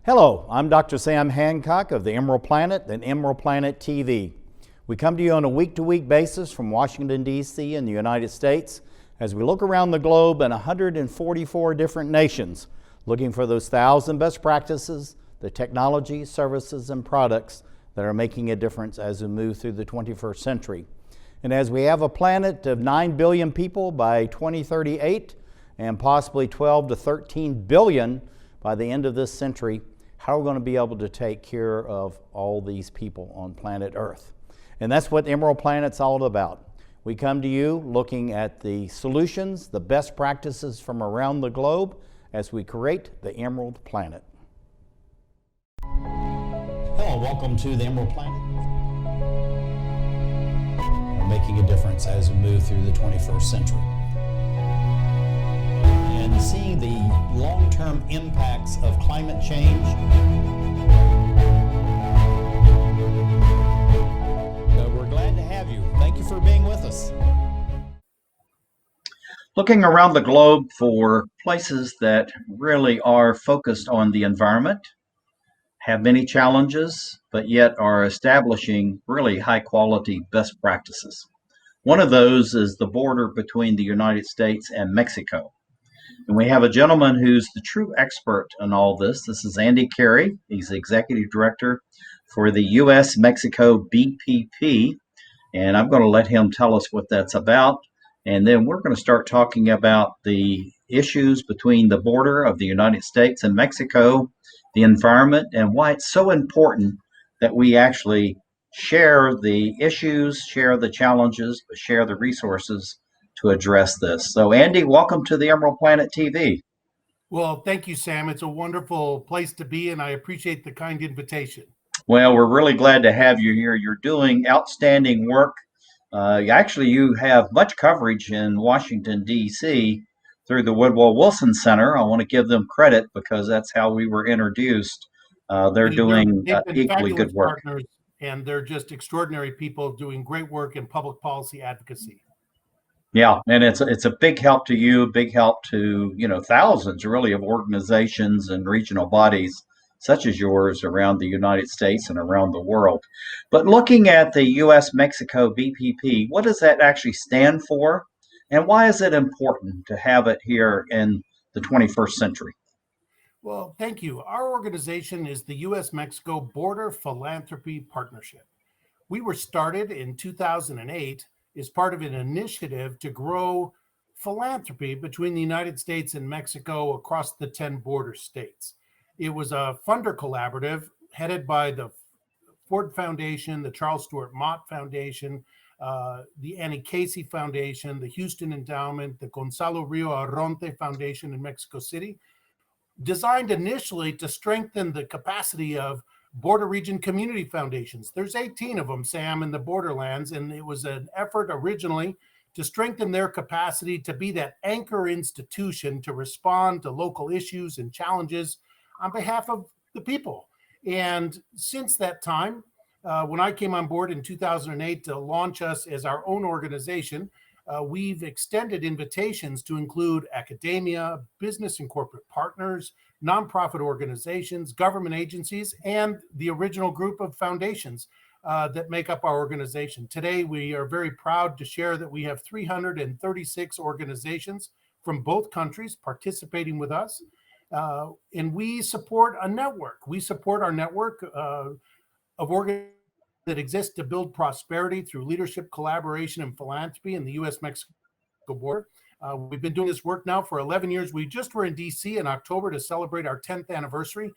Hello, I'm Dr. Sam Hancock of the Emerald Planet and Emerald Planet TV. We come to you on a week-to-week basis from Washington, D.C. in the United States as we look around the globe in 144 different nations, looking for those 1,000 best practices, the technology, services, and products that are making a difference as we move through the 21st century. And as we have a planet of 9 billion people by 2038 and possibly 12 to 13 billion by the end of this century, how are we going to be able to take care of all these people on planet Earth? And that's what Emerald Planet's all about. We come to you looking at the solutions, the best practices from around the globe as we create the Emerald Planet. Hello, welcome to the Emerald Planet. We're making a difference as we move through the 21st century. And seeing the long-term impacts of climate change. We're glad to have you. Thank you for being with us. Looking around the globe for places that really are focused on the environment, have many challenges, but yet are establishing really high-quality best practices. One of those is the border between the United States and Mexico. And we have a gentleman who's the true expert in all this. This is Andy Carey. He's the Executive Director for the U.S.-Mexico BPP. And I'm going to let him tell us what that's about. And then we're going to start talking about the issues between the border of the United States and Mexico, the environment, and why it's so important that we actually share the issues, share the challenges, but share the resources to address this. So Andy, welcome to the Emerald Planet TV. Well, thank you, Sam. It's a wonderful place to be, and I appreciate the kind invitation. Well, we're really glad to have you here. You're doing outstanding work. You have much coverage in Washington, D.C. through the Woodrow Wilson Center. I want to give them credit because that's how we were introduced. They're doing equally good work. Partners, and they're just extraordinary people doing great work in public policy advocacy. Yeah, and it's a big help to you, big help to, thousands really of organizations and regional bodies such as yours around the United States and around the world. But looking at the U.S.-Mexico BPP, what does that actually stand for? And why is it important to have it here in the 21st century? Well, thank you. Our organization is the U.S.-Mexico Border Philanthropy Partnership. We were started in 2008 as part of an initiative to grow philanthropy between the United States and Mexico across the 10 border states. It was a funder collaborative headed by the Ford Foundation, the Charles Stewart Mott Foundation, the Annie Casey Foundation, the Houston Endowment, the Gonzalo Rio Arronte Foundation in Mexico City, designed initially to strengthen the capacity of border region community foundations. There's 18 of them, Sam, in the borderlands, and it was an effort originally to strengthen their capacity to be that anchor institution to respond to local issues and challenges on behalf of the people. And since that time, when I came on board in 2008 to launch us as our own organization, we've extended invitations to include academia, business and corporate partners, nonprofit organizations, government agencies, and the original group of foundations that make up our organization. Today, we are very proud to share that we have 336 organizations from both countries participating with us. And we support a network. We support our network of organizations that exist to build prosperity through leadership, collaboration, and philanthropy in the U.S.-Mexico border. We've been doing this work now for 11 years. We just were in D.C. in October to celebrate our 10th anniversary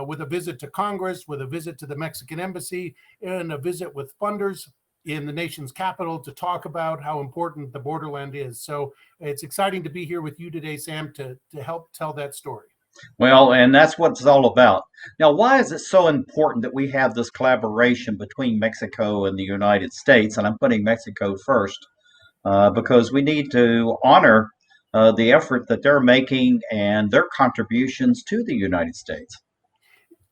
with a visit to Congress, with a visit to the Mexican Embassy, and a visit with funders in the nation's capital to talk about how important the borderland is. So it's exciting to be here with you today, Sam, to help tell that story. Well, and that's what it's all about. Now, why is it so important that we have this collaboration between Mexico and the United States? And I'm putting Mexico first because we need to honor the effort that they're making and their contributions to the United States.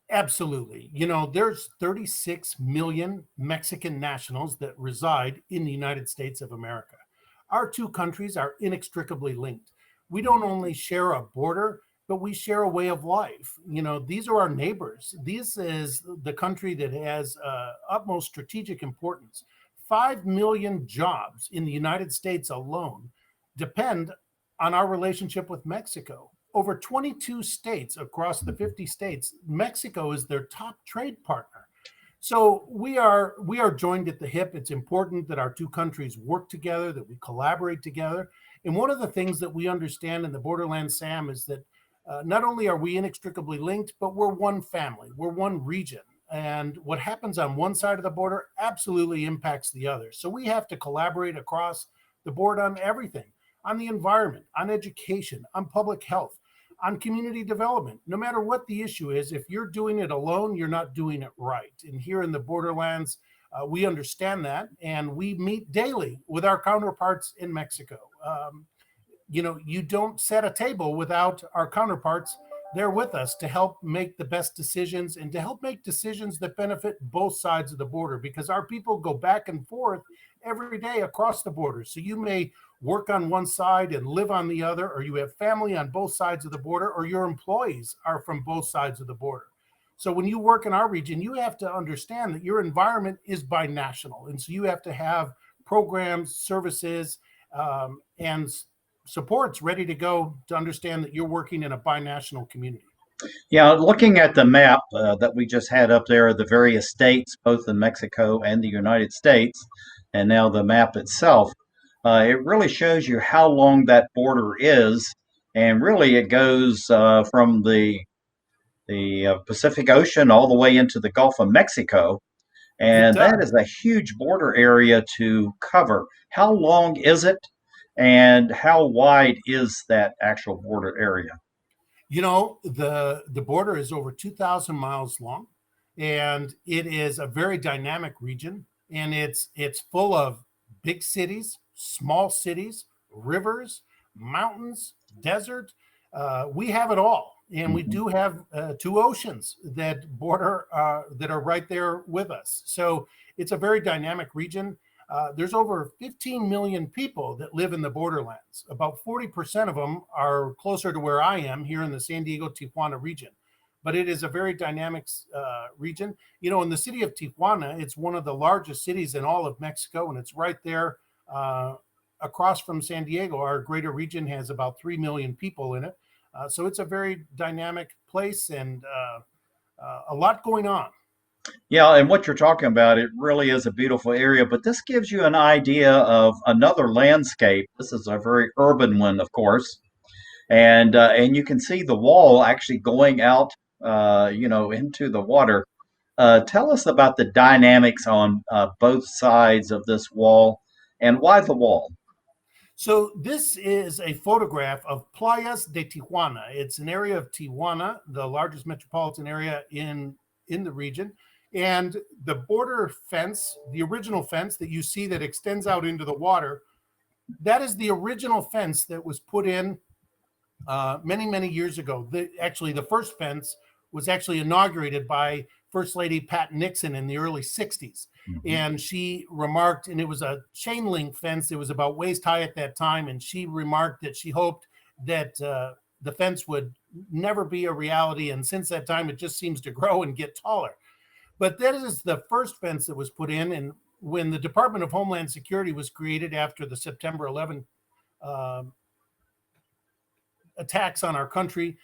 Absolutely. There's 36 million Mexican nationals that reside in the United States of America. Our two countries are inextricably linked. We don't only share a border, but we share a way of life. These are our neighbors. This is the country that has utmost strategic importance. 5 million jobs in the United States alone depend on our relationship with Mexico. Over 22 states across the 50 states, Mexico is their top trade partner. So we are joined at the hip. It's important that our two countries work together, that we collaborate together. And one of the things that we understand in the borderland, Sam, is that not only are we inextricably linked, but we're one family, we're one region. And what happens on one side of the border absolutely impacts the other. So we have to collaborate across the board on everything, on the environment, on education, on public health, on community development. No matter what the issue is, if you're doing it alone, you're not doing it right. And here in the borderlands, we understand that, and we meet daily with our counterparts in Mexico. You don't set a table without our counterparts there with us to help make the best decisions and to help make decisions that benefit both sides of the border, because our people go back and forth every day across the border. So you may work on one side and live on the other, or you have family on both sides of the border, or your employees are from both sides of the border. So when you work in our region, you have to understand that your environment is binational. And so you have to have programs, services, and supports ready to go to understand that you're working in a binational community. Yeah, looking at the map that we just had up there, the various states, both in Mexico and the United States, and now the map itself, it really shows you how long that border is. And really, it goes from the Pacific Ocean all the way into the Gulf of Mexico. It And that does. is a huge border area to cover. How long is it? And how wide is that actual border area? The border is over 2,000 miles long, and it is a very dynamic region, and it's full of big cities, small cities, rivers, mountains, desert. We have it all, and we Mhm. do have two oceans that border that are right there with us. So it's a very dynamic region. There's over 15 million people that live in the borderlands. About 40% of them are closer to where I am here in the San Diego Tijuana region. But it is a very dynamic region. In the city of Tijuana, it's one of the largest cities in all of Mexico, and it's right there across from San Diego. Our greater region has about 3 million people in it. So it's a very dynamic place, and a lot going on. Yeah, and what you're talking about, it really is a beautiful area, but this gives you an idea of another landscape. This is a very urban one, of course, and you can see the wall actually going out, into the water. Tell us about the dynamics on both sides of this wall, and why the wall? So this is a photograph of Playas de Tijuana. It's an area of Tijuana, the largest metropolitan area in the region. And the border fence, the original fence that you see that extends out into the water, that is the original fence that was put in many, many years ago. Actually, the first fence was actually inaugurated by First Lady Pat Nixon in the early 60s. Mhm. And she remarked, and it was a chain link fence, it was about waist high at that time. And she remarked that she hoped that the fence would never be a reality. And since that time, it just seems to grow and get taller. But that is the first fence that was put in. And when the Department of Homeland Security was created after the September 11 uh, attacks on our country,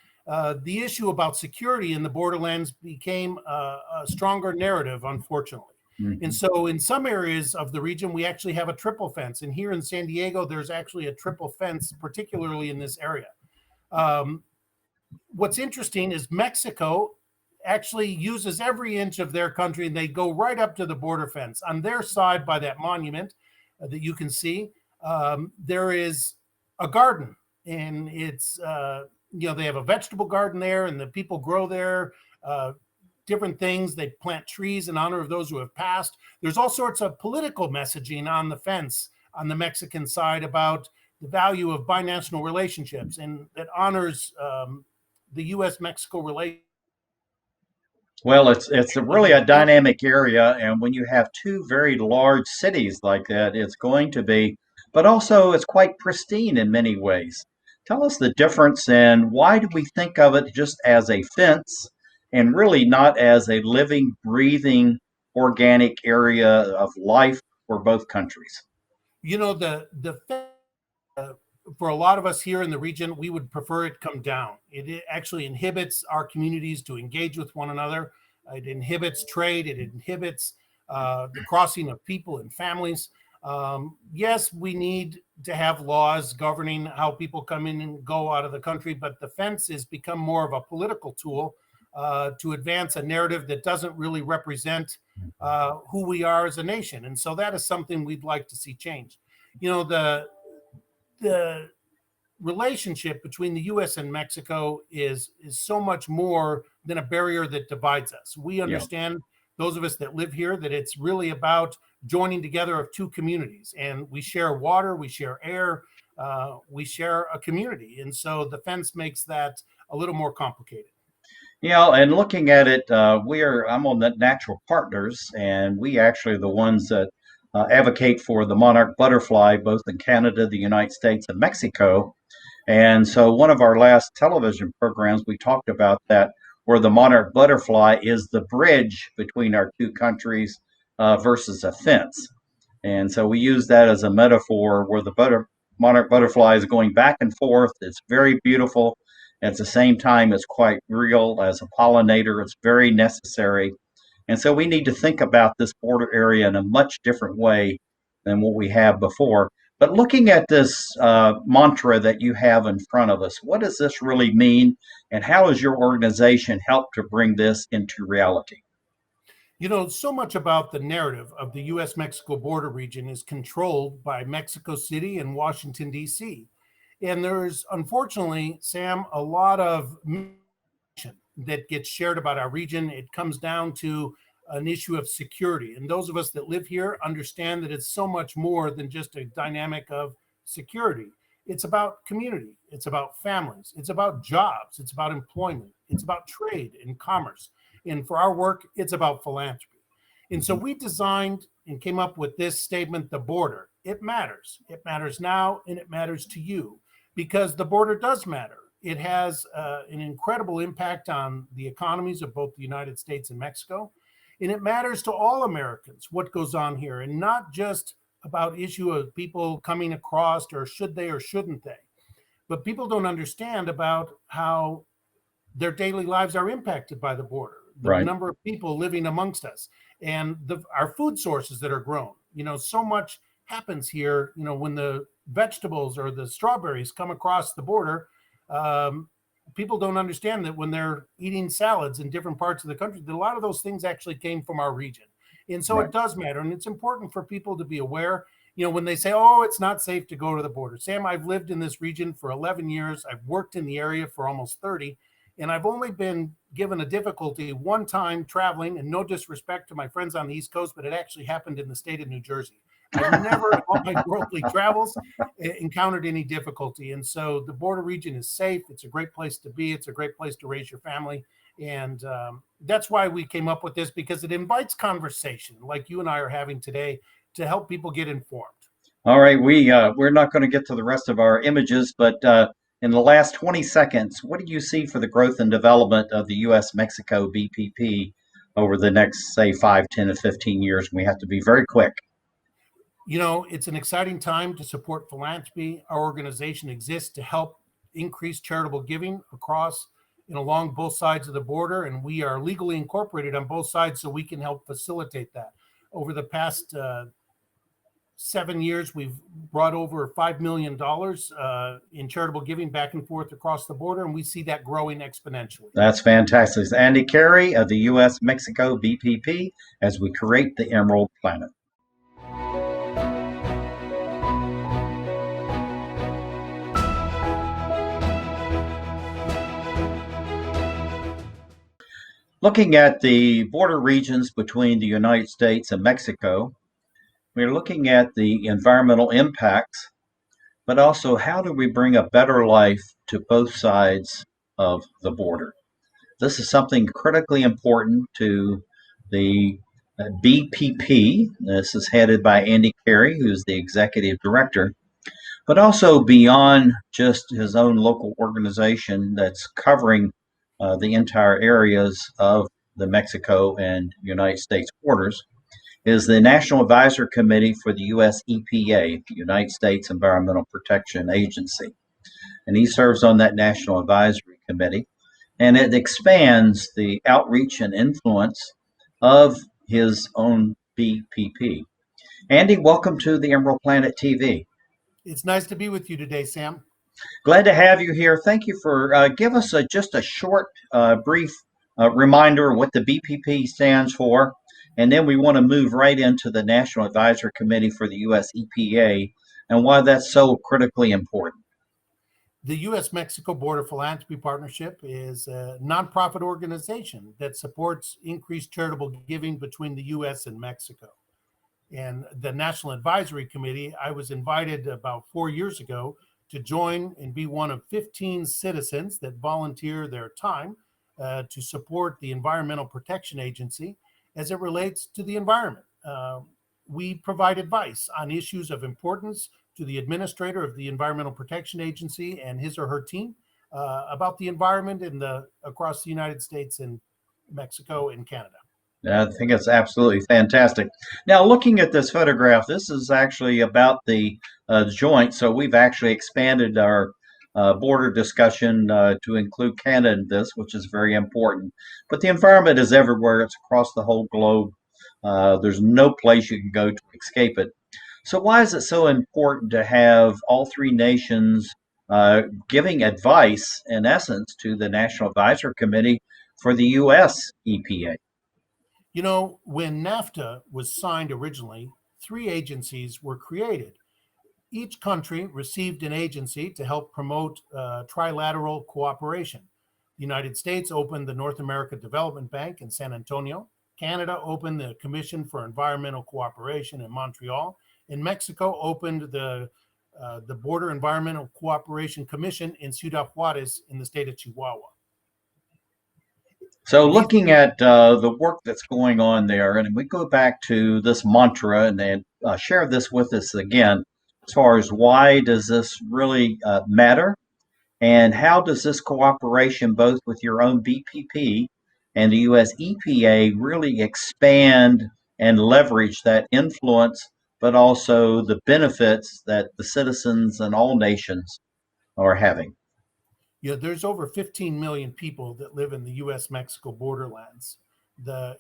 the issue about security in the borderlands became a stronger narrative, unfortunately. And Mhm. so, in some areas of the region, we actually have a triple fence. And here in San Diego, there's actually a triple fence, particularly in this area. Um, what's interesting is Mexico actually uses every inch of their country, and they go right up to the border fence. On their side, by that monument that you can see, there is a garden, and it's they have a vegetable garden there, and the people grow there. Different things. They plant trees in honor of those who have passed. There's all sorts of political messaging on the fence on the Mexican side about the value of binational relationships, and that honors the U.S. Mexico relationship. Well, it's really a dynamic area, and when you have two very large cities like that, it's going to be, but also it's quite pristine in many ways. Tell us the difference and why do we think of it just as a fence and really not as a living, breathing, organic area of life for both countries? The for a lot of us here in the region, we would prefer it come down. It actually inhibits our communities to engage with one another. It inhibits trade. It inhibits the crossing of people and families. Yes, we need to have laws governing how people come in and go out of the country, but the fence has become more of a political tool to advance a narrative that doesn't really represent who we are as a nation. And so that is something we'd like to see change. You know, the relationship between the U.S. and Mexico is so much more than a barrier that divides us. We Yeah. understand, those of us that live here, that it's really about joining together of two communities, and we share water, we share air, we share a community, and so the fence makes that a little more complicated. Yeah, and looking at it, I'm on the natural partners, and we actually are the ones that advocate for the monarch butterfly, both in Canada, the United States, and Mexico. And so, one of our last television programs, we talked about that, where the monarch butterfly is the bridge between our two countries versus a fence. And so, we use that as a metaphor where the monarch butterfly is going back and forth. It's very beautiful. At the same time, it's quite real as a pollinator. It's very necessary. And so, we need to think about this border area in a much different way than what we have before. But looking at this mantra that you have in front of us, what does this really mean? And how has your organization helped to bring this into reality? So much about the narrative of the US Mexico border region is controlled by Mexico City and Washington, D.C. And there's, unfortunately, Sam, a lot of that gets shared about our region. It comes down to an issue of security. And those of us that live here understand that it's so much more than just a dynamic of security. It's about community, it's about families, it's about jobs, it's about employment, it's about trade and commerce. And for our work, it's about philanthropy. And so we designed and came up with this statement: the border, it matters. It matters now, and it matters to you, because the border does matter. It has an incredible impact on the economies of both the United States and Mexico. And it matters to all Americans what goes on here, and not just about issue of people coming across or should they or shouldn't they. But people don't understand about how their daily lives are impacted by the border, the Right. number of people living amongst us, and our food sources that are grown. So much happens here. When the vegetables or the strawberries come across the border, um, people don't understand that when they're eating salads in different parts of the country, that a lot of those things actually came from our region. And so Right. it does matter. And it's important for people to be aware. When they say, oh, it's not safe to go to the border. Sam, I've lived in this region for 11 years. I've worked in the area for almost 30. And I've only been given a difficulty one time traveling, and no disrespect to my friends on the East Coast, but it actually happened in the state of New Jersey. I've never in all my worldly travels encountered any difficulty. And so the border region is safe. It's a great place to be. It's a great place to raise your family. And that's why we came up with this, because it invites conversation like you and I are having today to help people get informed. All right, we're not going to get to the rest of our images, but in the last 20 seconds, what do you see for the growth and development of the U.S. Mexico BPP over the next, say, 5, 10, and 15 years? We have to be very quick. It's an exciting time to support philanthropy. Our organization exists to help increase charitable giving across and along both sides of the border, and we are legally incorporated on both sides so we can help facilitate that. Over the past 7 years, we've brought over $5 million in charitable giving back and forth across the border, and we see that growing exponentially. That's fantastic. It's Andy Carey of the U.S. Mexico BPP as we create the Emerald Planet. Looking at the border regions between the United States and Mexico, we're looking at the environmental impacts, but also how do we bring a better life to both sides of the border? This is something critically important to the BPP. This is headed by Andy Carey, who's the executive director. but also beyond just his own local organization that's covering the entire areas of the Mexico and United States borders, is the National Advisory Committee for the U.S. EPA, the United States Environmental Protection Agency. And he serves on that National Advisory Committee, and it expands the outreach and influence of his own BPP. Andy, welcome to the Emerald Planet TV. It's nice to be with you today, Sam. Glad to have you here. Thank you for give us just a short, brief reminder what the BPP stands for, and then we want to move right into the National Advisory Committee for the U.S. EPA and why that's so critically important. The U.S. Mexico Border Philanthropy Partnership is a nonprofit organization that supports increased charitable giving between the U.S. and Mexico. And the National Advisory Committee, I was invited about 4 years ago to join and be one of 15 citizens that volunteer their time to support the Environmental Protection Agency as it relates to the environment. We provide advice on issues of importance to the administrator of the Environmental Protection Agency and his or her team about the environment across the United States and Mexico and Canada. I think it's absolutely fantastic. Now, looking at this photograph, this is actually about the joint. So we've actually expanded our border discussion to include Canada in this, which is very important. But the environment is everywhere. It's across the whole globe. There's no place you can go to escape it. So why is it so important to have all three nations giving advice, in essence, to the National Advisory Committee for the U.S. EPA? You know, when NAFTA was signed originally, three agencies were created. Each country received an agency to help promote trilateral cooperation. The United States opened the North America Development Bank in San Antonio. Canada opened the Commission for Environmental Cooperation in Montreal. And Mexico opened the Border Environmental Cooperation Commission in Ciudad Juarez in the state of Chihuahua. So, These looking at the work that's going on there, and we go back to this mantra and then share this with us again, as far as why does this really matter, and how does this cooperation, both with your own BPP and the U.S. EPA, really expand and leverage that influence, but also the benefits that the citizens and all nations are having? There's over 15 million people that live in the US Mexico borderlands.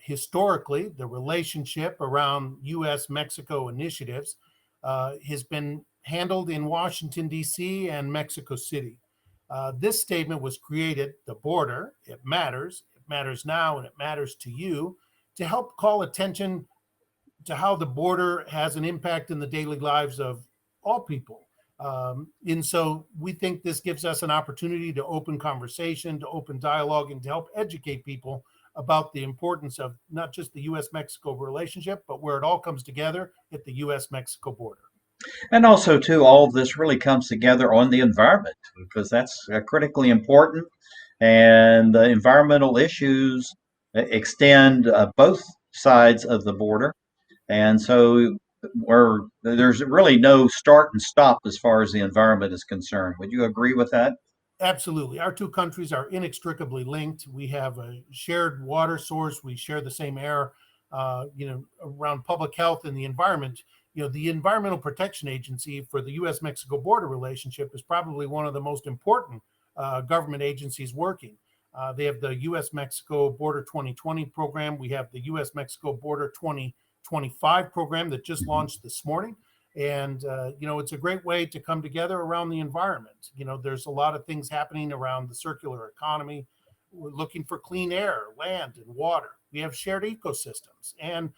Historically, the relationship around US Mexico initiatives has been handled in Washington, D.C. and Mexico City. This statement was created, the border, it matters now, and it matters to you, to help call attention to how the border has an impact in the daily lives of all people. And so we think this gives us an opportunity to open conversation, to open dialogue, and to help educate people about the importance of not just the U.S. Mexico relationship, but where it all comes together at the U.S. Mexico border. And also, too, all of this really comes together on the environment because that's critically important. And the environmental issues extend both sides of the border. And so there's really no start and stop as far as the environment is concerned. Would you agree with that? Absolutely. Our two countries are inextricably linked. We have a shared water source. We share the same air, around public health and the environment. The Environmental Protection Agency for the U.S. Mexico border relationship is probably one of the most important government agencies working. They have the U.S. Mexico Border 2020 program. We have the U.S. Mexico Border 2025 program that just launched this morning. And, it's a great way to come together around the environment. There's a lot of things happening around the circular economy. We're looking for clean air, land, and water. We have shared ecosystems. And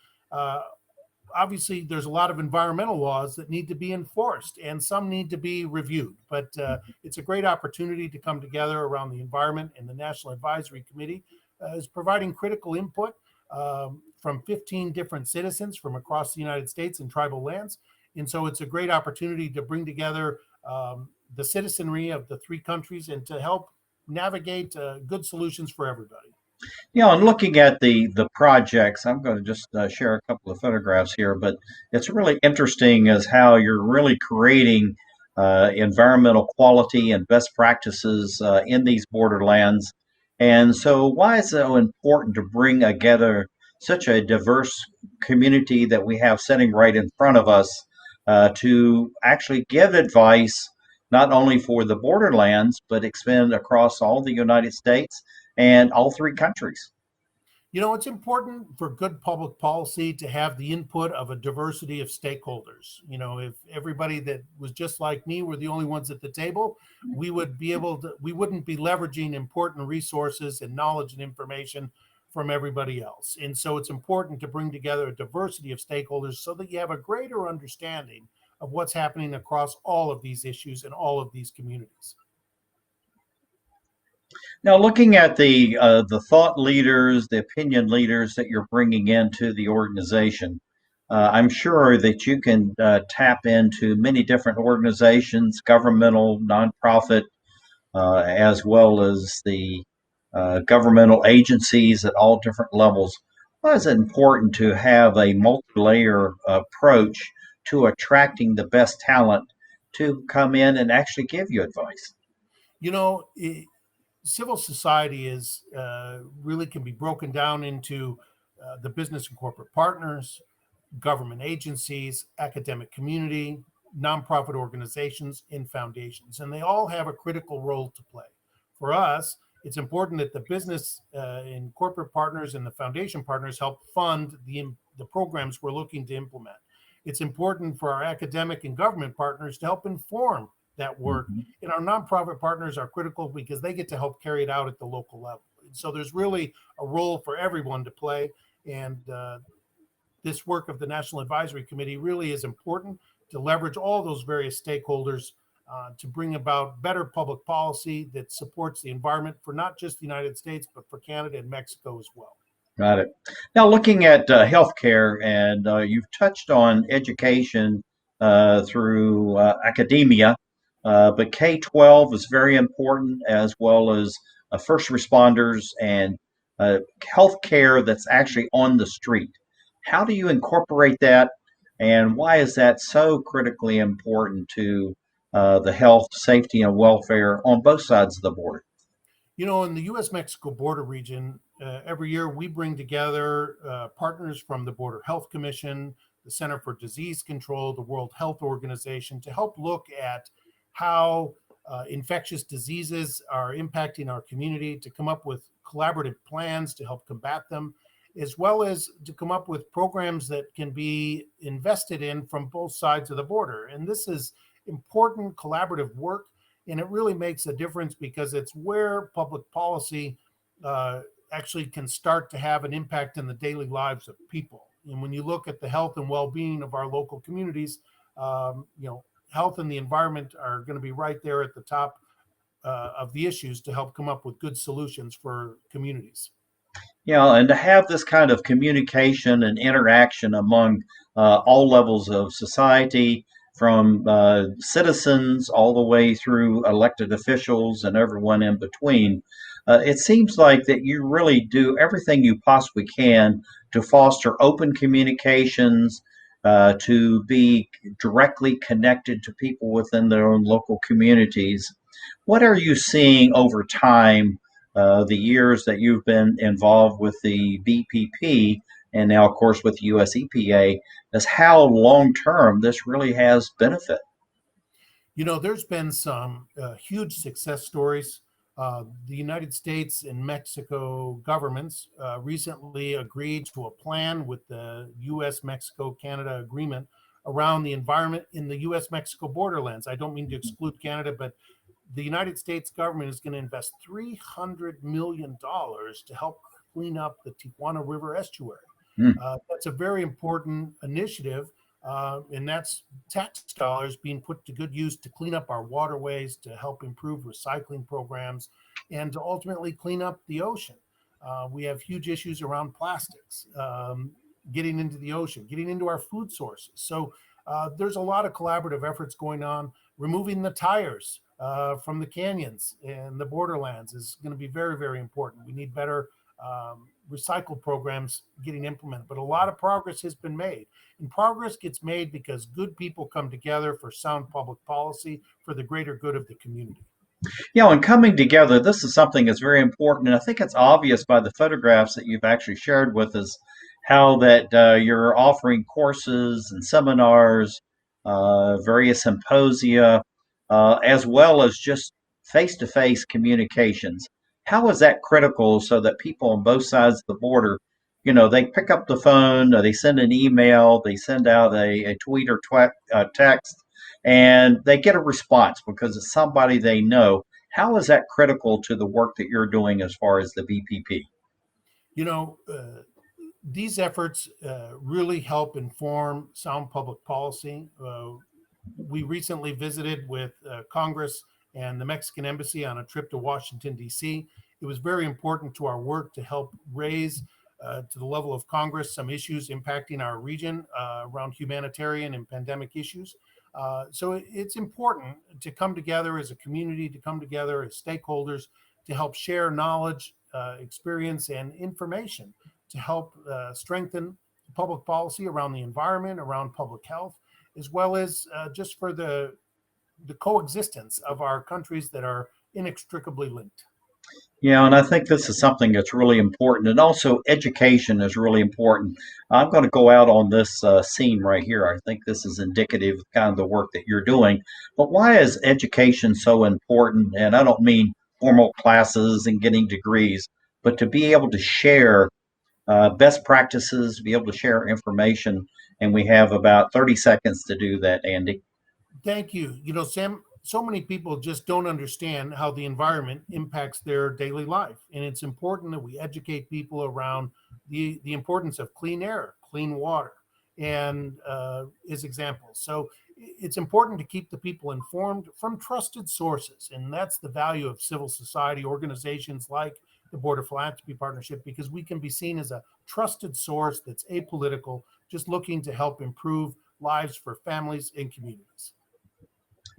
obviously, there's a lot of environmental laws that need to be enforced, and some need to be reviewed. But it's a great opportunity to come together around the environment, and the National Advisory Committee is providing critical input from 15 different citizens from across the United States and tribal lands. And so it's a great opportunity to bring together the citizenry of the three countries and to help navigate good solutions for everybody. And looking at the projects, I'm going to just share a couple of photographs here, but it's really interesting as how you're really creating environmental quality and best practices in these borderlands. And so, why is it so important to bring together such a diverse community that we have sitting right in front of us to actually give advice not only for the borderlands, but expand across all the United States and all three countries? It's important for good public policy to have the input of a diversity of stakeholders. If everybody that was just like me were the only ones at the table, we wouldn't be leveraging important resources and knowledge and information from everybody else. And so it's important to bring together a diversity of stakeholders so that you have a greater understanding of what's happening across all of these issues and all of these communities. Now, looking at the thought leaders, the opinion leaders that you're bringing into the organization, I'm sure that you can tap into many different organizations, governmental, nonprofit, as well as the governmental agencies at all different levels. Why is it important to have a multi-layer approach to attracting the best talent to come in and actually give you advice? You know, Civil society is really can be broken down into the business and corporate partners, government agencies, academic community, nonprofit organizations, and foundations, and they all have a critical role to play. For us, it's important that the business and corporate partners and the foundation partners help fund the programs we're looking to implement. It's important for our academic and government partners to help inform that work. Mm-hmm. And our nonprofit partners are critical because they get to help carry it out at the local level. And so there's really a role for everyone to play. And this work of the National Advisory Committee really is important to leverage all those various stakeholders to bring about better public policy that supports the environment for not just the United States, but for Canada and Mexico as well. Got it. Now, looking at healthcare, and you've touched on education through academia, but K 12 is very important, as well as first responders and healthcare that's actually on the street. How do you incorporate that, and why is that so critically important to the health, safety, and welfare on both sides of the border? In the US Mexico border region, every year we bring together partners from the Border Health Commission, the Center for Disease Control, the World Health Organization to help look at how infectious diseases are impacting our community, to come up with collaborative plans to help combat them, as well as to come up with programs that can be invested in from both sides of the border. And this is important collaborative work. And it really makes a difference because it's where public policy actually can start to have an impact in the daily lives of people. And when you look at the health and well-being of our local communities, health and the environment are going to be right there at the top of the issues to help come up with good solutions for communities. Yeah, and to have this kind of communication and interaction among all levels of society, from citizens all the way through elected officials and everyone in between, it seems like that you really do everything you possibly can to foster open communications, to be directly connected to people within their own local communities. What are you seeing over time, the years that you've been involved with the BPP, and now, of course, with the US EPA, is how long term this really has benefit? There's been some huge success stories. The United States and Mexico governments recently agreed to a plan with the US Mexico Canada agreement around the environment in the US Mexico borderlands. I don't mean to exclude Canada, but the United States government is going to invest $300 million to help clean up the Tijuana River estuary. Mm. That's a very important initiative, and that's tax dollars being put to good use to clean up our waterways, to help improve recycling programs, and to ultimately clean up the ocean. We have huge issues around plastics getting into the ocean, getting into our food sources. So there's a lot of collaborative efforts going on. Removing the tires from the canyons and the borderlands is going to be very, very important. We need better recycle programs getting implemented. But a lot of progress has been made. And progress gets made because good people come together for sound public policy for the greater good of the community. And coming together, this is something that's very important, and I think it's obvious by the photographs that you've actually shared with us how that you're offering courses and seminars, various symposia, as well as just face-to-face communications. How is that critical so that people on both sides of the border, they pick up the phone, they send an email, they send out a tweet or text, and they get a response because it's somebody they know. How is that critical to the work that you're doing as far as the BPP? You know, these efforts really help inform sound public policy. We recently visited with Congress and the Mexican Embassy on a trip to Washington, D.C. It was very important to our work to help raise to the level of Congress some issues impacting our region around humanitarian and pandemic issues. So it's important to come together as a community, to come together as stakeholders, to help share knowledge, experience, and information to help strengthen public policy around the environment, around public health, as well as just for the coexistence of our countries that are inextricably linked. Yeah, and I think this is something that's really important. And also, education is really important. I'm going to go out on this scene right here. I think this is indicative of kind of the work that you're doing. But why is education so important? And I don't mean formal classes and getting degrees, but to be able to share best practices, be able to share information. And we have about 30 seconds to do that, Andy. Thank you. You know, Sam, so many people just don't understand how the environment impacts their daily life. And it's important that we educate people around the importance of clean air, clean water, and as examples. So it's important to keep the people informed from trusted sources. And that's the value of civil society organizations like the Border Philanthropy Partnership, because we can be seen as a trusted source that's apolitical, just looking to help improve lives for families and communities.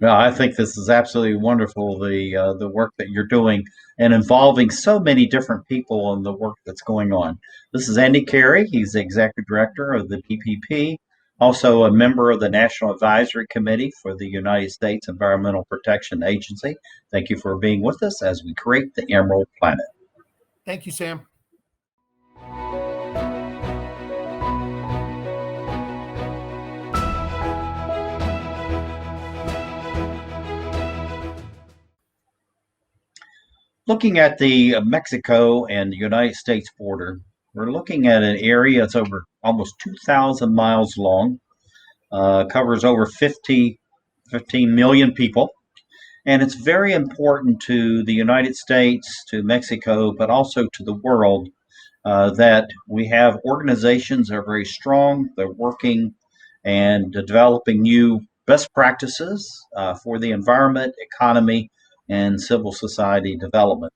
No, I think this is absolutely wonderful. The work that you're doing and involving so many different people in the work that's going on. This is Andy Carey. He's the executive director of the BPP, also a member of the National Advisory Committee for the United States Environmental Protection Agency. Thank you for being with us as we create the Emerald Planet. Thank you, Sam. Looking at the Mexico and the United States border, we're looking at an area that's over almost 2,000 miles long, covers over 15 million people. And it's very important to the United States, to Mexico, but also to the world that we have organizations that are very strong, they're working and developing new best practices for the environment, economy, and civil society development.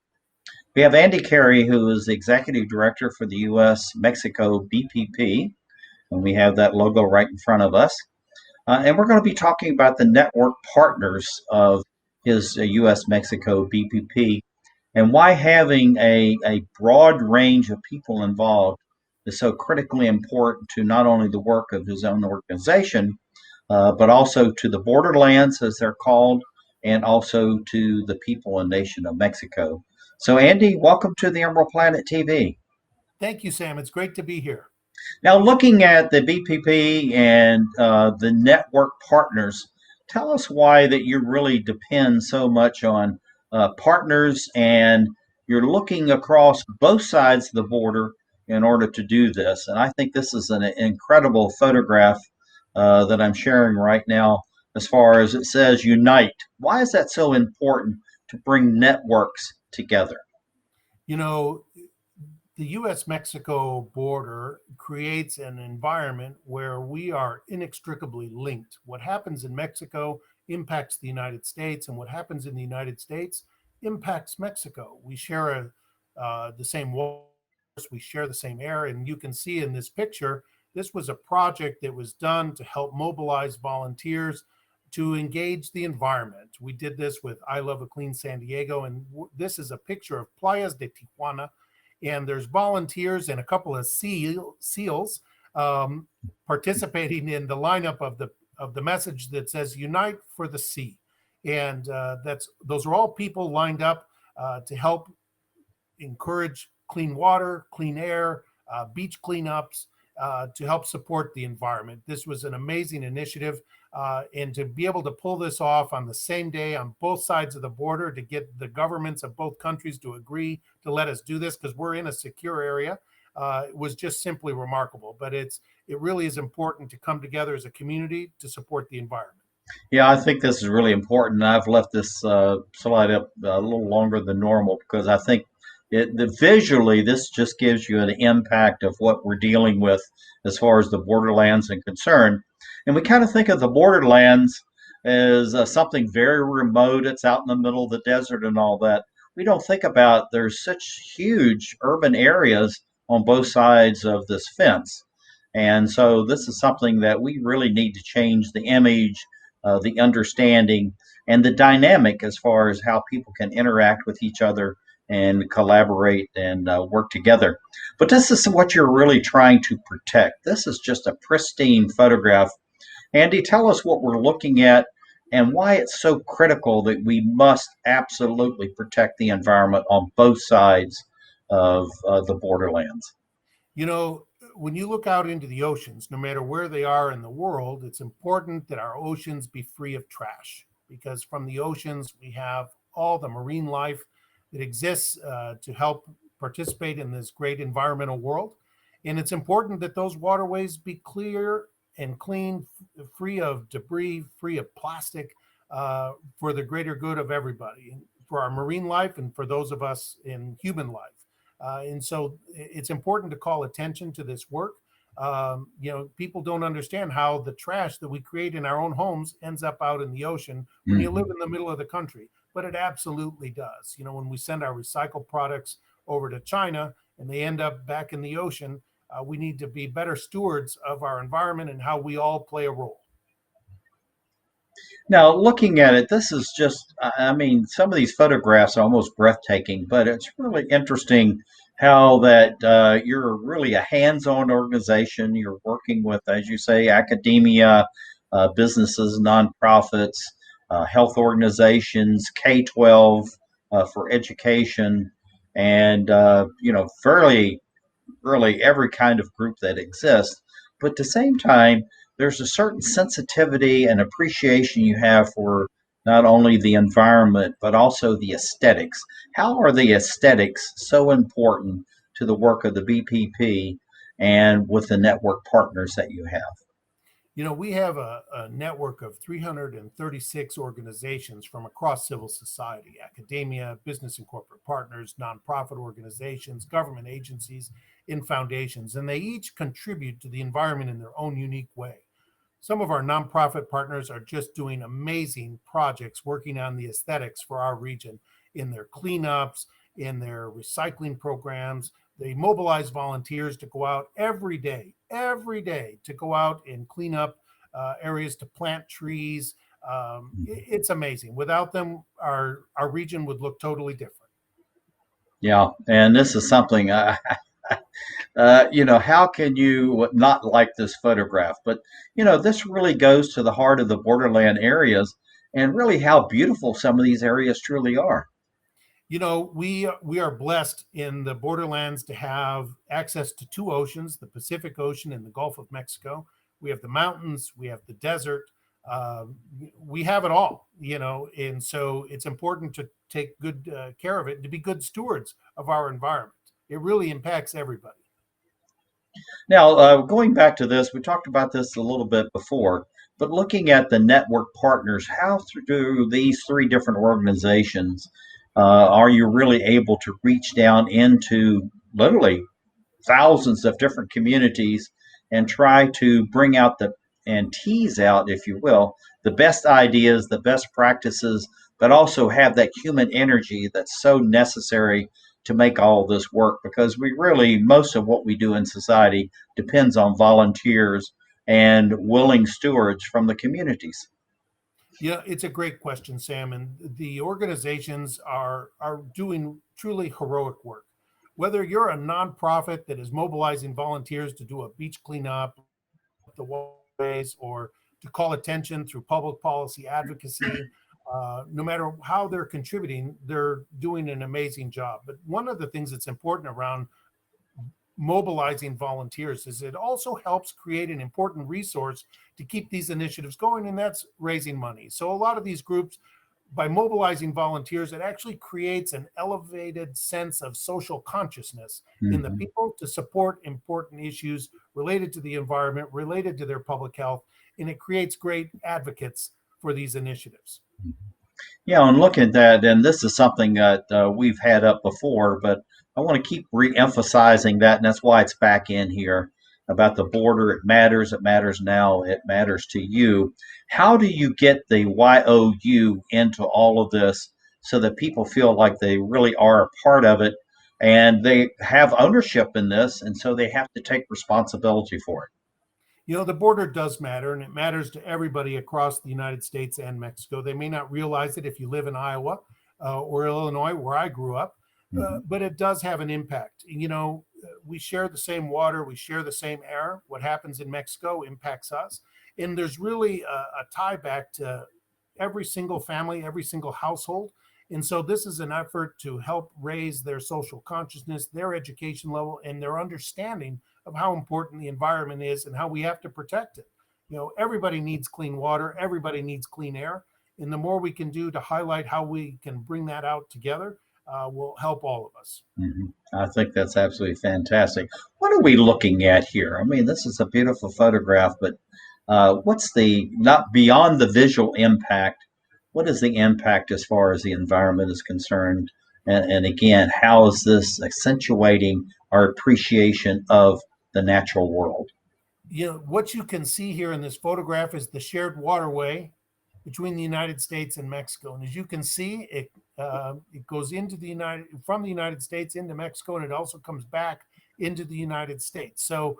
We have Andy Carey, who is the executive director for the U.S. Mexico BPP, and we have that logo right in front of us. And we're going to be talking about the network partners of his U.S. Mexico BPP and why having a broad range of people involved is so critically important to not only the work of his own organization, but also to the borderlands, as they're called, and also to the people and nation of Mexico. So, Andy, welcome to the Emerald Planet TV. Thank you, Sam. It's great to be here. Now, looking at the BPP and the network partners, tell us why that you really depend so much on partners and you're looking across both sides of the border in order to do this. And I think this is an incredible photograph that I'm sharing right now as far as it says unite. Why is that so important to bring networks together? You know, the US Mexico border creates an environment where we are inextricably linked. What happens in Mexico impacts the United States, and what happens in the United States impacts Mexico. We share the same waters, we share the same air, and you can see in this picture, this was a project that was done to help mobilize volunteers to engage the environment. We did this with I Love a Clean San Diego, and this is a picture of Playas de Tijuana. and there's volunteers and a couple of seals um, participating in the lineup of the message that says "Unite for the Sea," and that's those are all people lined up to help encourage clean water, clean air, beach cleanups to help support the environment. This was an amazing initiative. And to be able to pull this off on the same day on both sides of the border, to get the governments of both countries to agree to let us do this because we're in a secure area, was just simply remarkable. But it really is important to come together as a community to support the environment. Yeah, I think this is really important. I've left this slide up a little longer than normal because I think visually this just gives you an impact of what we're dealing with as far as the borderlands are concerned. And we kind of think of the borderlands as something very remote. It's out in the middle of the desert and all that. We don't think about there's such huge urban areas on both sides of this fence. And so this is something that we really need to change the image, the understanding, and the dynamic as far as how people can interact with each other and collaborate and work together. But this is what you're really trying to protect. This is just a pristine photograph. Andy, tell us what we're looking at and why it's so critical that we must absolutely protect the environment on both sides of the borderlands. You know, when you look out into the oceans, no matter where they are in the world, it's important that our oceans be free of trash because from the oceans, we have all the marine life that exists to help participate in this great environmental world. And it's important that those waterways be clear and clean, free of debris, free of plastic, for the greater good of everybody, for our marine life and for those of us in human life. And so it's important to call attention to this work. People don't understand how the trash that we create in our own homes ends up out in the ocean when you live Mhm. in the middle of the country, but it absolutely does. When we send our recycled products over to China and they end up back in the ocean, we need to be better stewards of our environment and how we all play a role. Now, looking at it, this is just, I mean, some of these photographs are almost breathtaking, but it's really interesting how that you're really a hands-on organization. You're working with, as you say, academia, businesses, nonprofits, health organizations, K-12 for education, and, fairly really every kind of group that exists. But at the same time, there's a certain sensitivity and appreciation you have for not only the environment, but also the aesthetics. How are the aesthetics so important to the work of the BPP and with the network partners that you have? We have a network of 336 organizations from across civil society, academia, business and corporate partners, nonprofit organizations, government agencies, and foundations, and they each contribute to the environment in their own unique way. Some of our nonprofit partners are just doing amazing projects working on the aesthetics for our region in their cleanups, in their recycling programs. They mobilize volunteers to go out every day to go out and clean up areas to plant trees. It's amazing. Without them, our region would look totally different. Yeah, and this is something how can you not like this photograph? But, this really goes to the heart of the borderland areas and really how beautiful some of these areas truly are. We are blessed in the borderlands to have access to two oceans, the Pacific Ocean and the Gulf of Mexico. We have the mountains, we have the desert, uh, we have it all, and so it's important to take good care of it, to be good stewards of our environment. It really impacts everybody. Now, going back to this, we talked about this a little bit before, but looking at the network partners, how through these three different organizations are you really able to reach down into literally thousands of different communities and try to bring out and tease out, if you will, the best ideas, the best practices, but also have that human energy that's so necessary to make all of this work because we really, most of what we do in society depends on volunteers and willing stewards from the communities. Yeah, it's a great question, Sam. And the organizations are doing truly heroic work. Whether you're a nonprofit that is mobilizing volunteers to do a beach cleanup, the waterways, or to call attention through public policy advocacy, no matter how they're contributing, they're doing an amazing job. But one of the things that's important around mobilizing volunteers is it also helps create an important resource to keep these initiatives going, and that's raising money. So a lot of these groups, by mobilizing volunteers, it actually creates an elevated sense of social consciousness in the Mhm. people to support important issues related to the environment, related to their public health, and it creates great advocates for these initiatives. Yeah, and look at that, and this is something that we've had up before, but I want to keep re-emphasizing that, and that's why it's back in here about the border. It matters now, it matters to you. How do you get the YOU into all of this so that people feel like they really are a part of it and they have ownership in this, and so they have to take responsibility for it? The border does matter, and it matters to everybody across the United States and Mexico. They may not realize it if you live in Iowa or Illinois, where I grew up, Mhm. but it does have an impact. We share the same water, we share the same air. What happens in Mexico impacts us. And there's really a tie back to every single family, every single household. And so this is an effort to help raise their social consciousness, their education level, and their understanding of how important the environment is and how we have to protect it. Everybody needs clean water, everybody needs clean air. And the more we can do to highlight how we can bring that out together will help all of us. Mhm. I think that's absolutely fantastic. What are we looking at here? I mean, this is a beautiful photograph, but what's the, not beyond the visual impact, what is the impact as far as the environment is concerned? And again, how is this accentuating our appreciation of the natural world? What you can see here in this photograph is the shared waterway between the United States and Mexico. And as you can see, it goes into the from the United States into Mexico, and it also comes back into the United States. So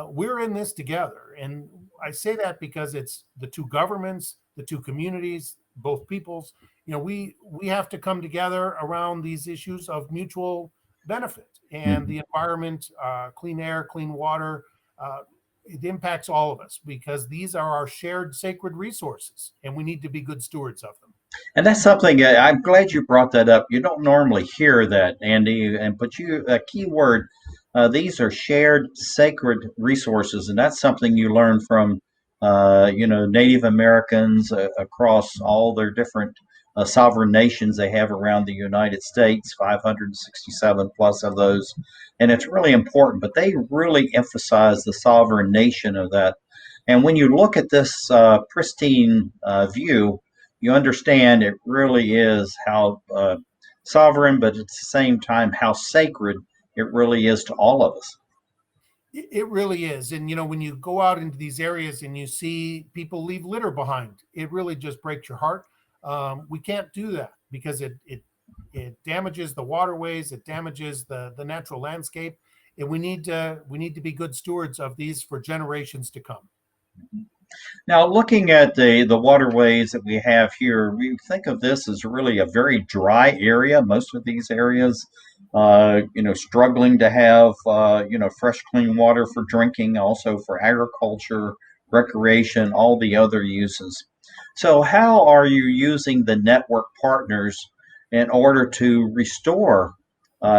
we're in this together, and I say that because it's the two governments, the two communities, both peoples. We have to come together around these issues of mutual benefit and Mhm. the environment, clean air, clean water. Uh, it impacts all of us because these are our shared sacred resources and we need to be good stewards of them. And that's something I'm glad you brought that up. You don't normally hear that, Andy, and but you a key word. These are shared sacred resources, and that's something you learn from, Native Americans across all their different sovereign nations they have around the United States, 567 plus of those, and it's really important. But they really emphasize the sovereign nation of that. And when you look at this pristine view, you understand it really is how sovereign, but at the same time, how sacred it really is to all of us. It really is. And, when you go out into these areas and you see people leave litter behind, it really just breaks your heart. We can't do that because it damages the waterways, it damages the natural landscape. And we need to be good stewards of these for generations to come. Now, looking at the waterways that we have here, we think of this as really a very dry area. Most of these areas, struggling to have fresh, clean water for drinking, also for agriculture, recreation, all the other uses. So, how are you using the network partners in order to restore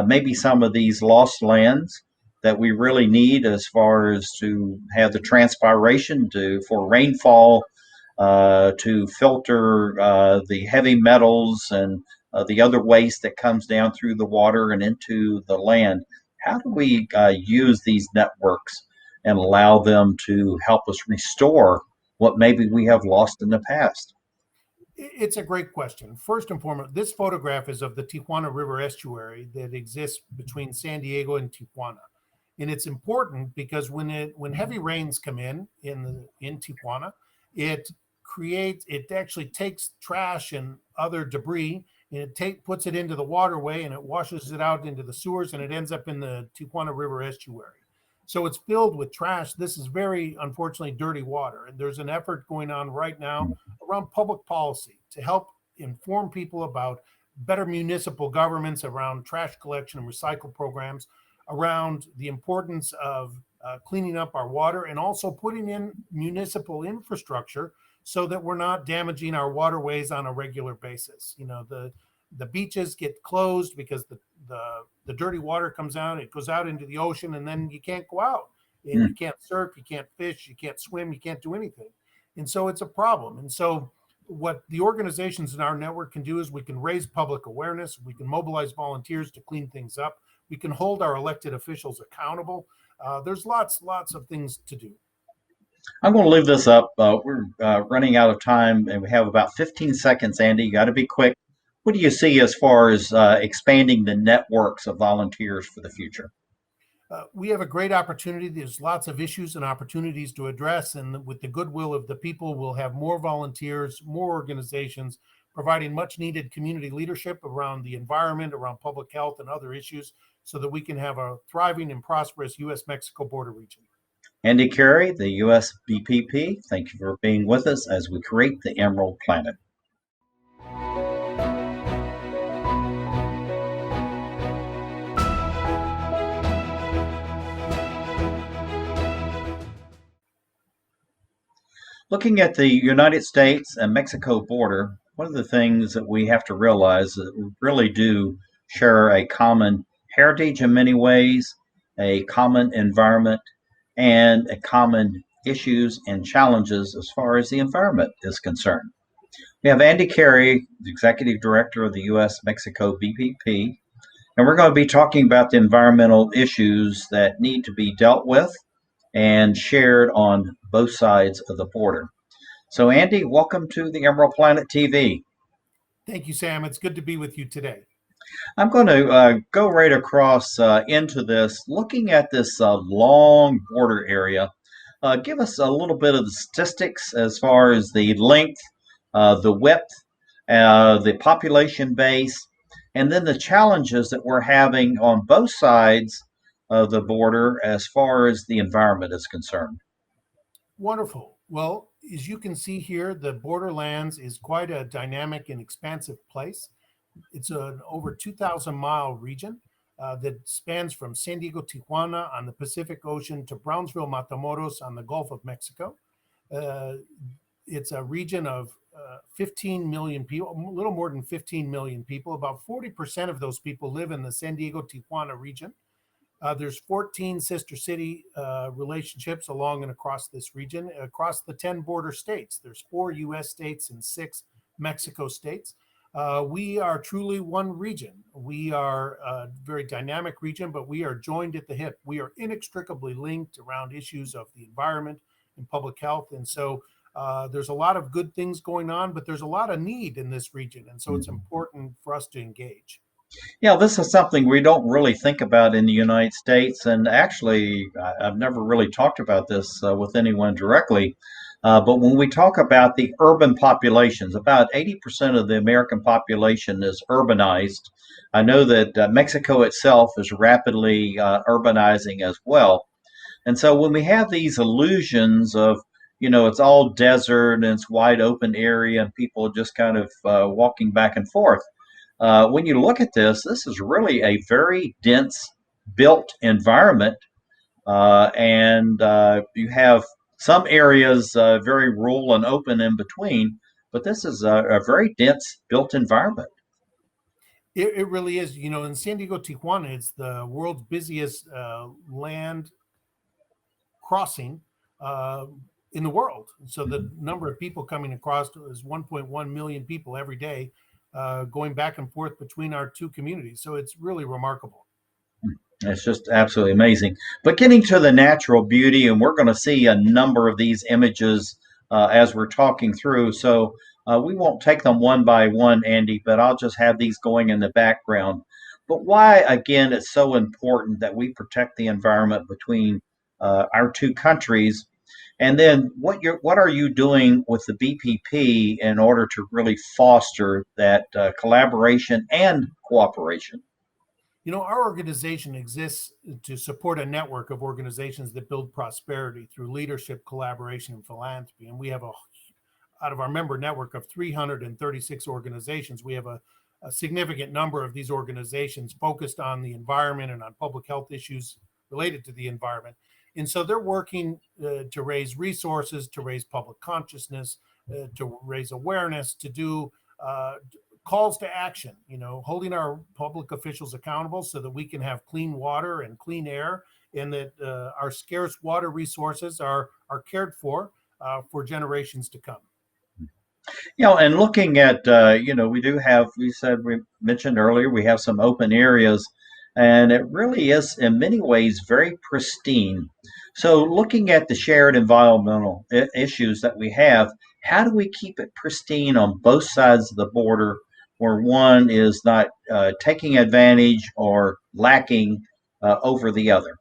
maybe some of these lost lands that we really need as far as to have the transpiration to for rainfall to filter the heavy metals and the other waste that comes down through the water and into the land? How do we use these networks and allow them to help us restore what maybe we have lost in the past? It's a great question. First and foremost, this photograph is of the Tijuana River estuary that exists between San Diego and Tijuana. And it's important because when heavy rains come in Tijuana, it actually takes trash and other debris and puts it into the waterway and it washes it out into the sewers and it ends up in the Tijuana River estuary. So it's filled with trash. This is very unfortunately dirty water. And there's an effort going on right now around public policy to help inform people about better municipal governments around trash collection and recycle programs, around the importance of cleaning up our water, and also putting in municipal infrastructure so that we're not damaging our waterways on a regular basis. The beaches get closed because the dirty water comes out, it goes out into the ocean, and then you can't go out and you can't surf, you can't fish, you can't swim, you can't do anything. And so it's a problem. And so what the organizations in our network can do is we can raise public awareness, we can mobilize volunteers to clean things up, we can hold our elected officials accountable. There's lots of things to do. I'm going to leave this up. We're running out of time, and we have about 15 seconds, Andy. You got to be quick. What do you see as far as expanding the networks of volunteers for the future? We have a great opportunity. There's lots of issues and opportunities to address. And with the goodwill of the people, we'll have more volunteers, more organizations providing much needed community leadership around the environment, around public health and other issues so that we can have a thriving and prosperous U.S.-Mexico border region. Andy Carey, the U.S. BPP, thank you for being with us as we create the Emerald Planet. Looking at the United States and Mexico border, one of the things that we have to realize is that we really do share a common heritage in many ways, a common environment, and a common issues and challenges as far as the environment is concerned. We have Andy Carey, the Executive Director of the U.S. Mexico BPP, and we're going to be talking about the environmental issues that need to be dealt with and shared on both sides of the border. So, Andy, welcome to the Emerald Planet TV. Thank you, Sam. It's good to be with you today. I'm going to go right across into this, looking at this long border area. Give us a little bit of the statistics as far as the length, the width, the population base, and then the challenges that we're having on both sides of the border as far as the environment is concerned. Wonderful. Well, as you can see here, the borderlands is quite a dynamic and expansive place. It's an over 2,000-mile region that spans from San Diego, Tijuana on the Pacific Ocean to Brownsville, Matamoros on the Gulf of Mexico. It's a region of 15 million people, a little more than 15 million people. About 40% of those people live in the San Diego, Tijuana region. There's 14 sister city relationships along and across this region, across the 10 border states. There's 4 U.S. states and 6 Mexico states. We are truly one region. We are a very dynamic region, but we are joined at the hip. We are inextricably linked around issues of the environment and public health. And so there's a lot of good things going on, but there's a lot of need in this region. And so it's important for us to engage. Yeah, this is something we don't really think about in the United States. And actually, I've never really talked about this with anyone directly. But when we talk about the urban populations, about 80% of the American population is urbanized. I know that Mexico itself is rapidly urbanizing as well. And so when we have these illusions of, it's all desert and it's wide open area and people just kind of walking back and forth, when you look at this is really a very dense built environment. And you have some areas very rural and open in between, but this is a very dense built environment. It really is. In San Diego, Tijuana, it's the world's busiest land crossing in the world. So the number of people coming across is 1.1 million people every day going back and forth between our two communities. So it's really remarkable. It's just absolutely amazing. But getting to the natural beauty, and we're going to see a number of these images as we're talking through. So we won't take them one by one, Andy, but I'll just have these going in the background. But why, again, it's so important that we protect the environment between our two countries. And then what are you doing with the BPP in order to really foster that collaboration and cooperation? Our organization exists to support a network of organizations that build prosperity through leadership, collaboration, and philanthropy. And we have out of our member network of 336 organizations, we have a a significant number of these organizations focused on the environment and on public health issues related to the environment. And so they're working to raise resources, to raise public consciousness, to raise awareness, to do calls to action, holding our public officials accountable so that we can have clean water and clean air, and that our scarce water resources are cared for generations to come. And looking at, we mentioned earlier, we have some open areas, and it really is in many ways very pristine. So, looking at the shared environmental issues that we have, how do we keep it pristine on both sides of the border where one is not taking advantage or lacking over the other?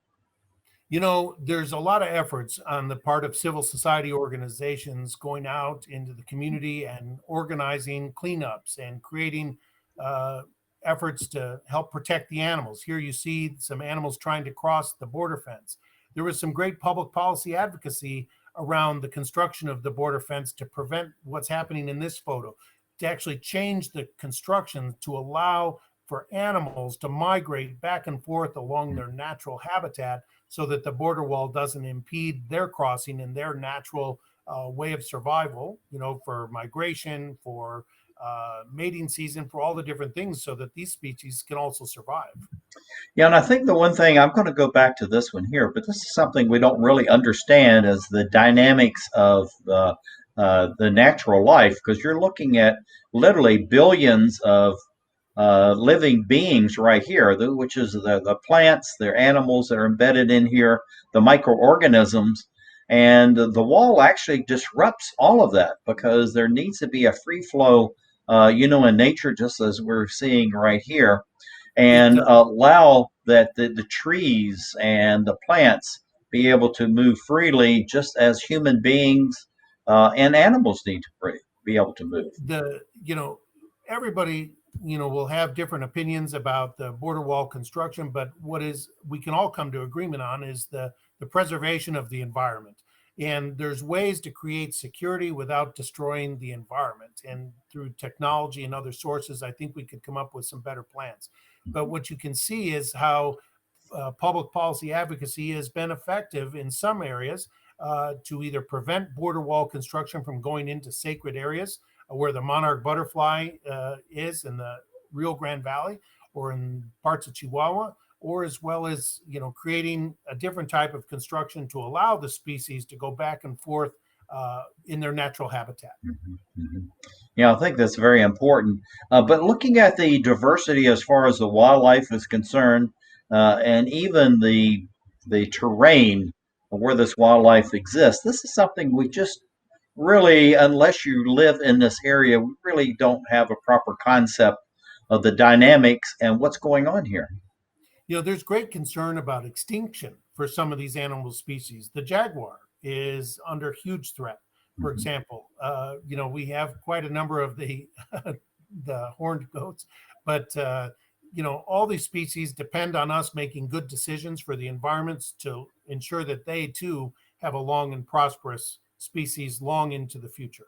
There's a lot of efforts on the part of civil society organizations going out into the community and organizing cleanups and creating uh, efforts to help protect the animals. Here you see some animals trying to cross the border fence. There was some great public policy advocacy around the construction of the border fence to prevent what's happening in this photo, to actually change the construction to allow for animals to migrate back and forth along their natural habitat so that the border wall doesn't impede their crossing and their natural way of survival, for migration, for mating season, for all the different things, so that these species can also survive. Yeah, and I think the one thing I'm going to go back to this one here, but this is something we don't really understand is the dynamics of the natural life, because you're looking at literally billions of living beings right here, which is the plants, their animals that are embedded in here, the microorganisms. And the wall actually disrupts all of that because there needs to be a free flow, in nature, just as we're seeing right here, It and allow that the trees and the plants be able to move freely, just as human beings and animals need to be able to move. the everybody will have different opinions about the border wall construction, but what is we can all come to agreement on is the preservation of the environment. And there's ways to create security without destroying the environment, and through technology and other sources I think we could come up with some better plans. But what you can see is how public policy advocacy has been effective in some areas to either prevent border wall construction from going into sacred areas where the monarch butterfly is in the Rio Grande Valley or in parts of Chihuahua, or as well as creating a different type of construction to allow the species to go back and forth in their natural habitat. Mhm, mhm. Yeah, I think that's very important. But looking at the diversity as far as the wildlife is concerned, and even the terrain where this wildlife exists, this is something we just really, unless you live in this area, we really don't have a proper concept of the dynamics and what's going on here. There's great concern about extinction for some of these animal species. The jaguar is under huge threat. For Mhm. example, we have quite a number of the the horned goats, but all these species depend on us making good decisions for the environments to ensure that they too have a long and prosperous species long into the future.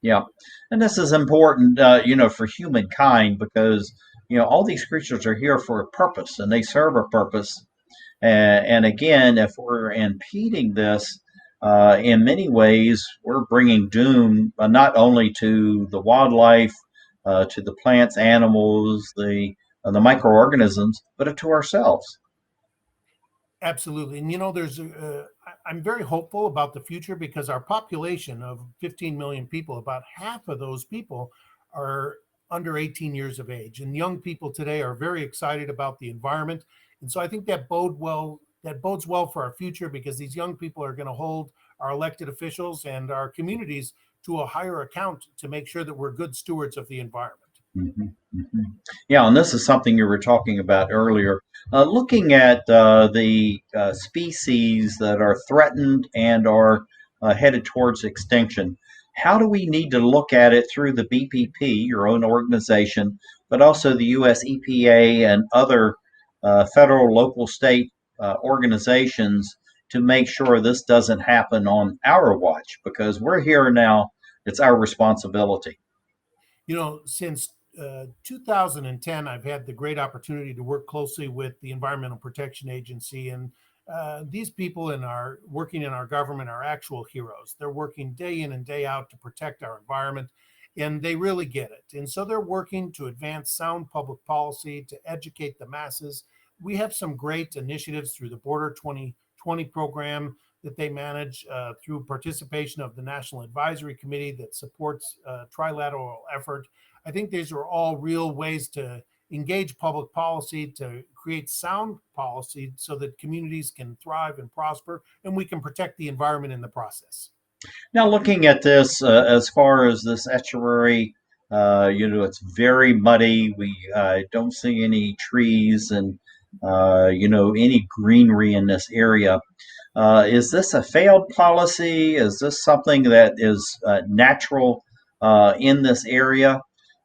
Yeah, and this is important, for humankind because all these creatures are here for a purpose and they serve a purpose. And again, if we're impeding this, in many ways, we're bringing doom not only to the wildlife, to the plants, animals, the microorganisms, but to ourselves. Absolutely. And I'm very hopeful about the future because our population of 15 million people, about half of those people are under 18 years of age. And young people today are very excited about the environment. And so I think that bodes well for our future because these young people are going to hold our elected officials and our communities to a higher account to make sure that we're good stewards of the environment. Mhm, mhm. Yeah, and this is something you were talking about earlier. Looking at the species that are threatened and are headed towards extinction, how do we need to look at it through the BPP, your own organization, but also the US EPA and other federal, local, state organizations to make sure this doesn't happen on our watch? Because we're here now, it's our responsibility. Since 2010, I've had the great opportunity to work closely with the Environmental Protection Agency, and these people in our working in our government are actual heroes. They're working day in and day out to protect our environment, and they really get it. And so they're working to advance sound public policy to educate the masses. We have some great initiatives through the Border 2020 program that they manage through participation of the National Advisory Committee that supports trilateral effort. I think these are all real ways to engage public policy to create sound policy so that communities can thrive and prosper and we can protect the environment in the process. Now, looking at this as far as this estuary, it's very muddy. We don't see any trees and, any greenery in this area. Is this a failed policy? Is this something that is natural in this area?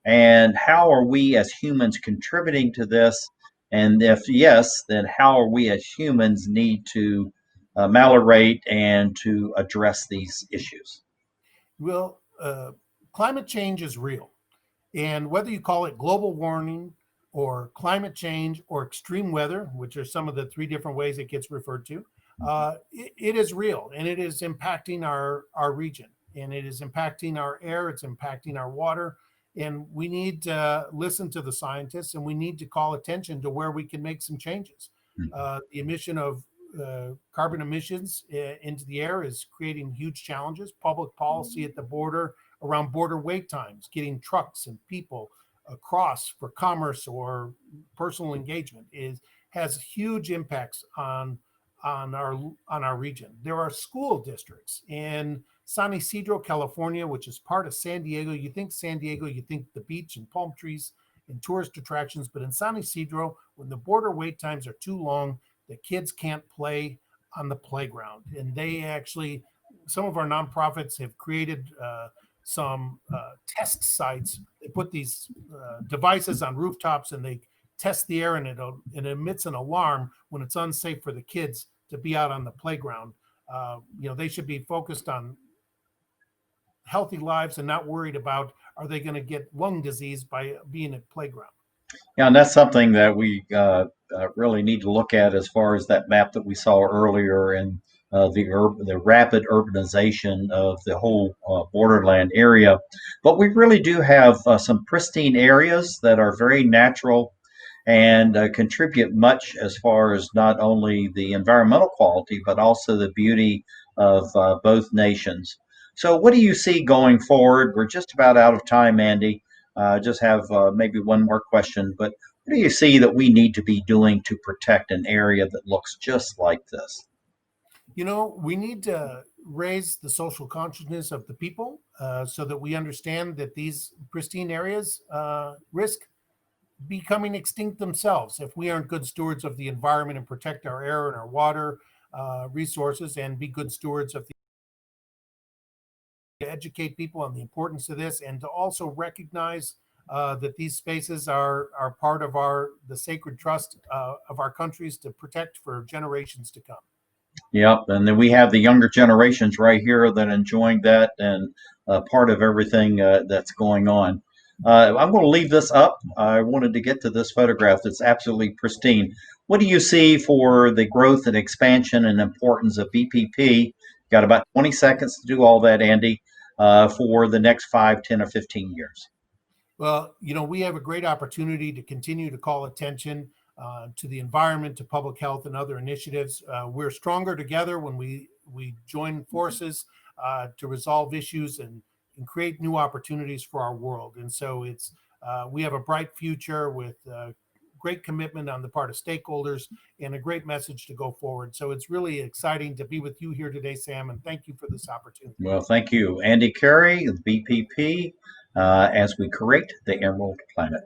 And how are we as humans contributing to this? And if yes, then how are we as humans need to ameliorate and to address these issues? Well, climate change is real. And whether you call it global warming or climate change or extreme weather, which are some of the three different ways it gets referred to, it is real and it is impacting our region and it is impacting our air, it's impacting our water. And we need to listen to the scientists and we need to call attention to where we can make some changes. The emission of carbon emissions into the air is creating huge challenges. Public policy at the border around border wait times, getting trucks and people across for commerce or personal engagement has huge impacts on our region. There are school districts in San Ysidro, California, which is part of San Diego. You think San Diego, you think the beach and palm trees and tourist attractions, but in San Ysidro, when the border wait times are too long, the kids can't play on the playground. And they actually, some of our nonprofits have created some test sites. They put these devices on rooftops and they test the air and it emits an alarm when it's unsafe for the kids to be out on the playground. They should be focused on healthy lives and not worried about are they going to get lung disease by being at playground. Yeah, and that's something that we really need to look at as far as that map that we saw earlier and the rapid urbanization of the whole borderland area. But we really do have some pristine areas that are very natural and contribute much as far as not only the environmental quality, but also the beauty of both nations. So, what do you see going forward? We're just about out of time, Andy. Just have maybe one more question, but what do you see that we need to be doing to protect an area that looks just like this? We need to raise the social consciousness of the people so that we understand that these pristine areas risk becoming extinct themselves if we aren't good stewards of the environment and protect our air and our water resources and be good stewards of the to educate people on the importance of this and to also recognize that these spaces are part of the sacred trust of our countries to protect for generations to come. Yep, and then we have the younger generations right here that are enjoying that and part of everything that's going on. I'm going to leave this up. I wanted to get to this photograph that's absolutely pristine. What do you see for the growth and expansion and importance of BPP? Got about 20 seconds to do all that, Andy, for the next 5, 10, or 15 years. Well, we have a great opportunity to continue to call attention to the environment, to public health, and other initiatives. We're stronger together when we join forces to resolve issues and create new opportunities for our world. And so we have a bright future with great commitment on the part of stakeholders and a great message to go forward. So it's really exciting to be with you here today, Sam, and thank you for this opportunity. Well, thank you. Andy Carey, BPP, as we create the Emerald Planet.